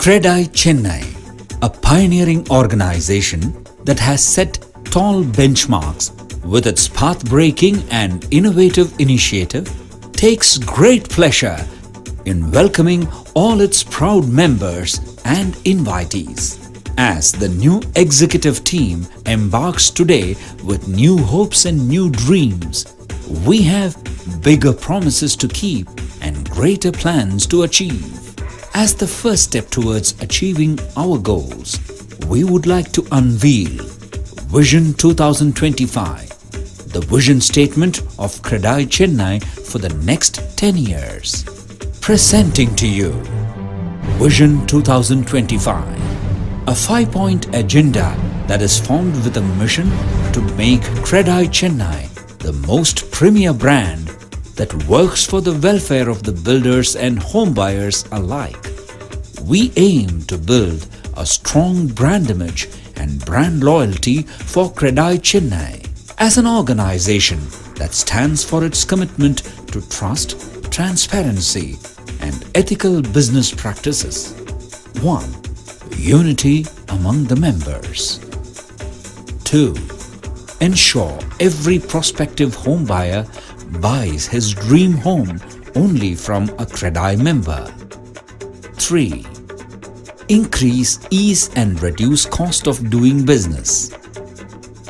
CREDAI Chennai, a pioneering organization that has set tall benchmarks with its path-breaking and innovative initiative, takes great pleasure in welcoming all its proud members and invitees. As the new executive team embarks today with new hopes and new dreams, we have bigger promises to keep and greater plans to achieve. As the first step towards achieving our goals, we would like to unveil Vision 2025, the vision statement of CREDAI Chennai for the next 10 years. Presenting to you Vision 2025, a 5-point agenda that is formed with a mission to make CREDAI Chennai the most premier brand that works for the welfare of the builders and homebuyers alike. We aim to build a strong brand image and brand loyalty for CREDAI Chennai as an organization that stands for its commitment to trust, transparency, and ethical business practices. 1. Unity among the members. 2. Ensure every prospective homebuyer buys his dream home only from a CREDAI member. 3. Increase ease and reduce cost of doing business.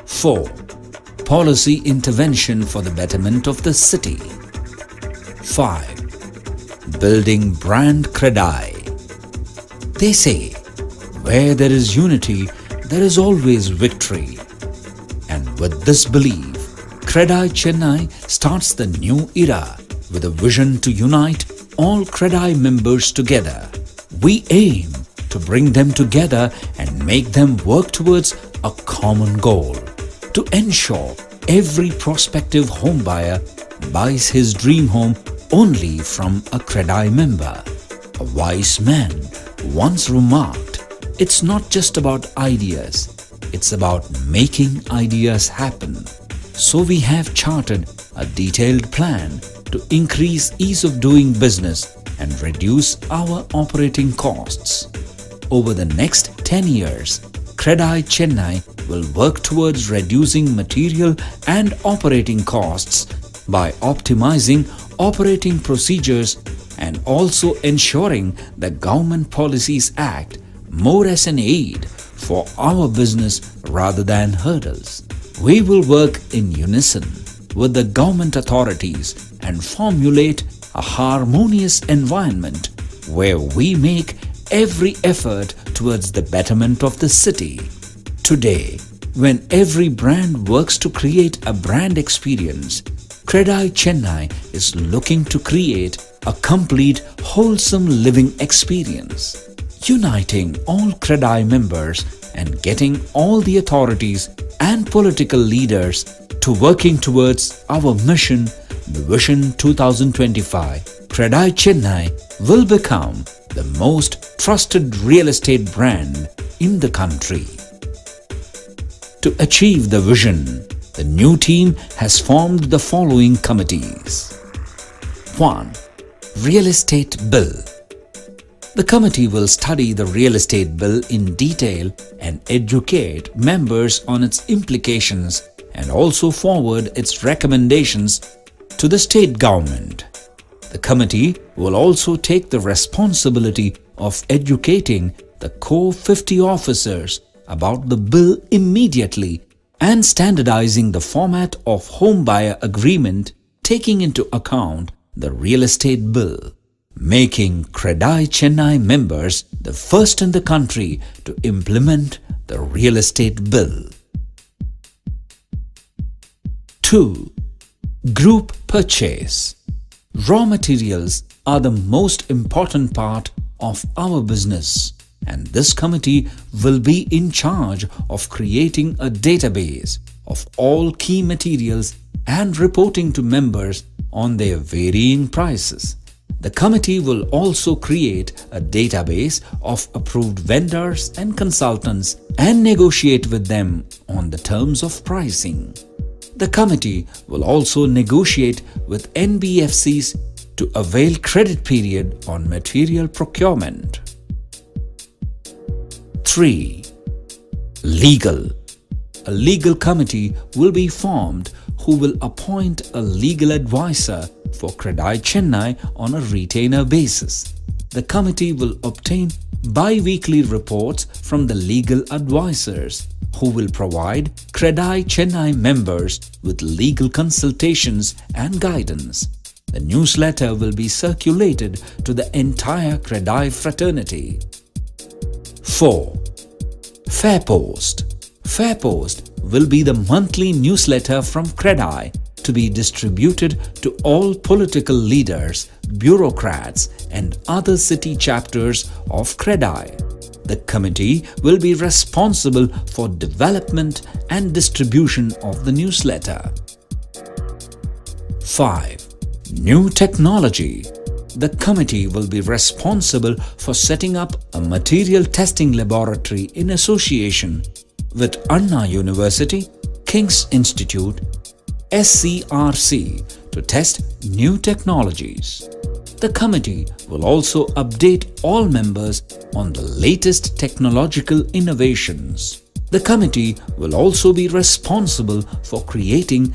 4. Policy intervention for the betterment of the city. 5. Building brand CREDAI. They say, where there is unity, there is always victory. And with this belief, CREDAI Chennai starts the new era with a vision to unite all CREDAI members together. We aim to bring them together and make them work towards a common goal to ensure every prospective homebuyer buys his dream home only from a CREDAI member. A wise man once remarked, "It's not just about ideas, it's about making ideas happen." So we have charted a detailed plan to increase ease of doing business and reduce our operating costs. Over the next 10 years, CREDAI Chennai will work towards reducing material and operating costs by optimizing operating procedures and also ensuring the government policies act more as an aid for our business rather than hurdles. We will work in unison with the government authorities and formulate a harmonious environment where we make every effort towards the betterment of the city. Today, when every brand works to create a brand experience, CREDAI Chennai is looking to create a complete, wholesome living experience. Uniting all CREDAI members and getting all the authorities and political leaders to working towards our mission, the Vision 2025, CREDAI Chennai will become the most trusted real estate brand in the country. To achieve the vision, the new team has formed the following committees. 1. Real Estate Bill. The committee will study the real estate bill in detail and educate members on its implications and also forward its recommendations to the state government. The committee will also take the responsibility of educating the core 50 officers about the bill immediately and standardizing the format of homebuyer agreement taking into account the real estate bill, making CREDAI Chennai members the first in the country to implement the real estate bill. 2. Group purchase. Raw materials are the most important part of our business, and this committee will be in charge of creating a database of all key materials and reporting to members on their varying prices. The committee will also create a database of approved vendors and consultants and negotiate with them on the terms of pricing. The committee will also negotiate with NBFCs to avail credit period on material procurement. 3. Legal. A legal committee will be formed who will appoint a legal advisor for CREDAI Chennai on a retainer basis. The committee will obtain bi-weekly reports from the legal advisors who will provide CREDAI Chennai members with legal consultations and guidance. The newsletter will be circulated to the entire CREDAI fraternity. 4. Fairpost. Fairpost will be the monthly newsletter from CREDAI to be distributed to all political leaders, bureaucrats and other city chapters of CREDAI. The committee will be responsible for development and distribution of the newsletter. 5. New technology. The committee will be responsible for setting up a material testing laboratory in association with Anna University, King's Institute, SCRC to test new technologies. The committee will also update all members on the latest technological innovations. The committee will also be responsible for creating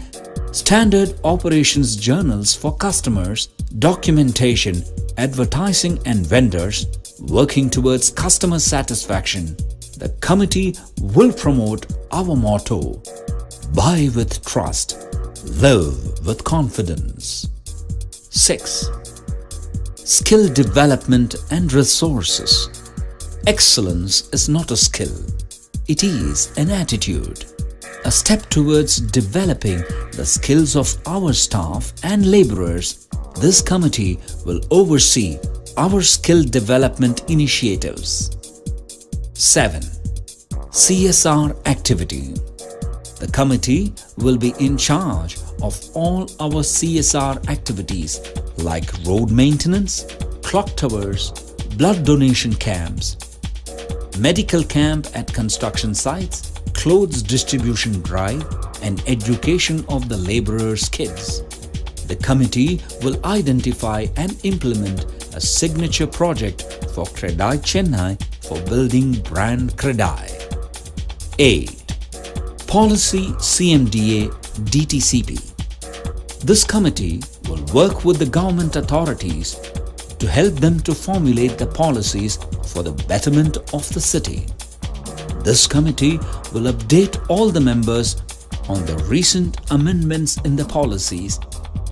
standard operations journals for customers, documentation, advertising and vendors, working towards customer satisfaction. The committee will promote our motto, buy with trust, live with confidence. 6. Skill development and resources. Excellence is not a skill, it is an attitude. A step towards developing the skills of our staff and laborers. This committee will oversee our skill development initiatives. 7. CSR activity. The committee will be in charge of all our CSR activities like road maintenance, clock towers, blood donation camps, medical camp at construction sites, clothes distribution drive and education of the laborers' kids. The committee will identify and implement a signature project for CREDAI Chennai for building brand CREDAI. 8. Policy CMDA DTCP. This committee will work with the government authorities to help them to formulate the policies for the betterment of the city. This committee will update all the members on the recent amendments in the policies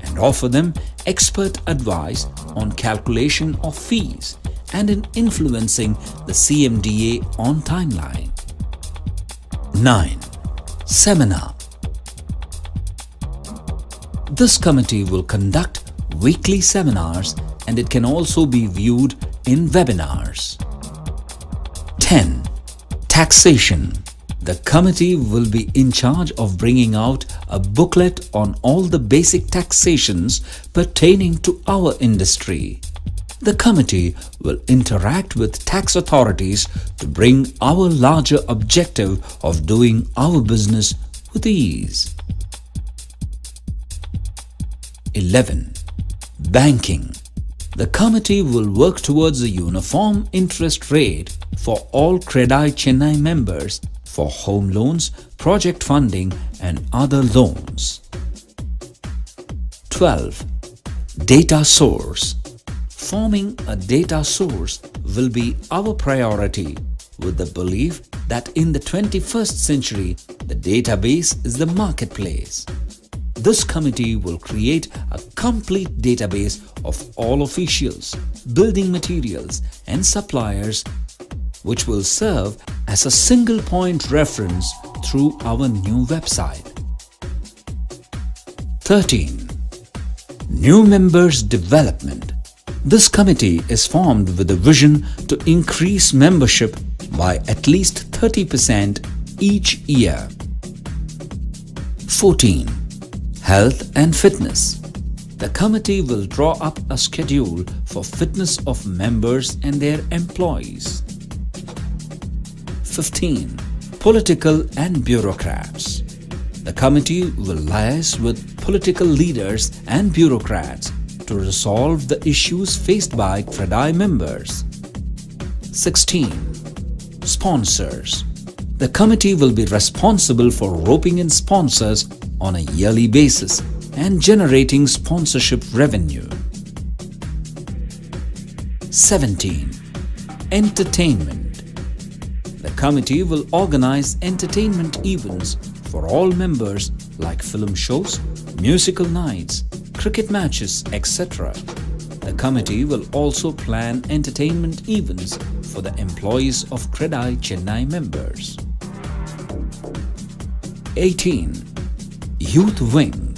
and offer them expert advice on calculation of fees and in influencing the CMDA on timeline. 9. Seminar. This committee will conduct weekly seminars and it can also be viewed in webinars. 10. Taxation. The committee will be in charge of bringing out a booklet on all the basic taxations pertaining to our industry. The committee will interact with tax authorities to bring our larger objective of doing our business with ease. 11. Banking. The committee will work towards a uniform interest rate for all CREDAI Chennai members for home loans, project funding and other loans. 12. Data source. Forming a data source will be our priority with the belief that in the 21st century, the database is the marketplace. This committee will create a complete database of all officials, building materials and suppliers which will serve as a single point reference through our new website. 13. New members development. This committee is formed with a vision to increase membership by at least 30% each year. 14. Health and fitness. The committee will draw up a schedule for fitness of members and their employees. 15. Political and bureaucrats. The committee will liaise with political leaders and bureaucrats to resolve the issues faced by CREDAI members. 16. Sponsors. The committee will be responsible for roping in sponsors on a yearly basis and generating sponsorship revenue. 17. Entertainment. The committee will organize entertainment events for all members like film shows, musical nights, cricket matches, etc. The committee will also plan entertainment events for the employees of CREDAI Chennai members. 18. Youth Wing.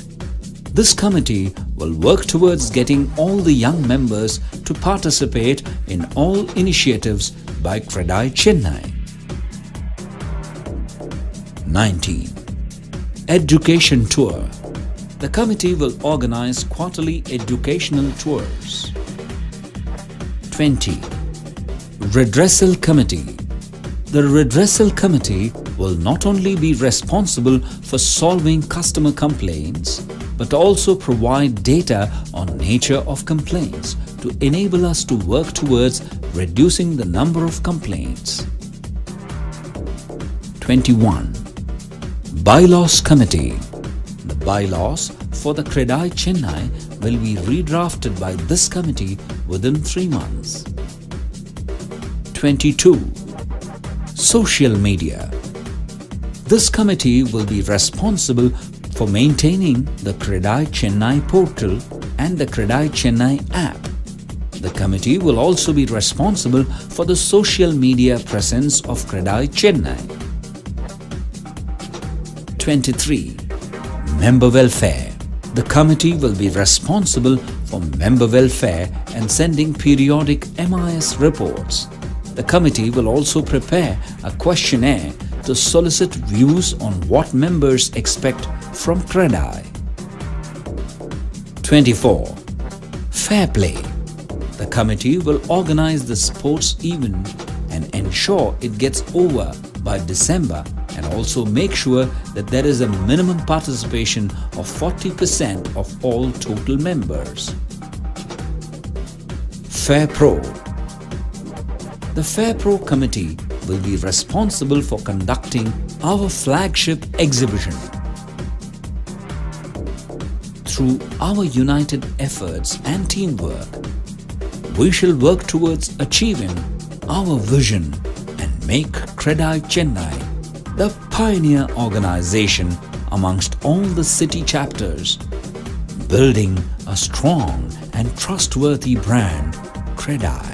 This committee will work towards getting all the young members to participate in all initiatives by CREDAI Chennai. 19. Education Tour. The committee will organize quarterly educational tours. 20. Redressal Committee. The Redressal Committee will not only be responsible for solving customer complaints, but also provide data on nature of complaints to enable us to work towards reducing the number of complaints. 21. Bylaws Committee. The bylaws for the CREDAI Chennai will be redrafted by this committee within 3 months. 22. Social Media. This committee will be responsible for maintaining the CREDAI Chennai portal and the CREDAI Chennai app. The committee will also be responsible for the social media presence of CREDAI Chennai. 23. Member Welfare. The committee will be responsible for member welfare and sending periodic MIS reports. The committee will also prepare a questionnaire to solicit views on what members expect from CREDAI. 24. Fair Play. The committee will organize the sports event and ensure it gets over by December, and also make sure that there is a minimum participation of 40% of all total members. Fair Pro. The Fair Pro Committee will be responsible for conducting our flagship exhibition. Through our united efforts and teamwork, we shall work towards achieving our vision and make CREDAI Chennai the pioneer organization amongst all the city chapters, building a strong and trustworthy brand, CREDAI.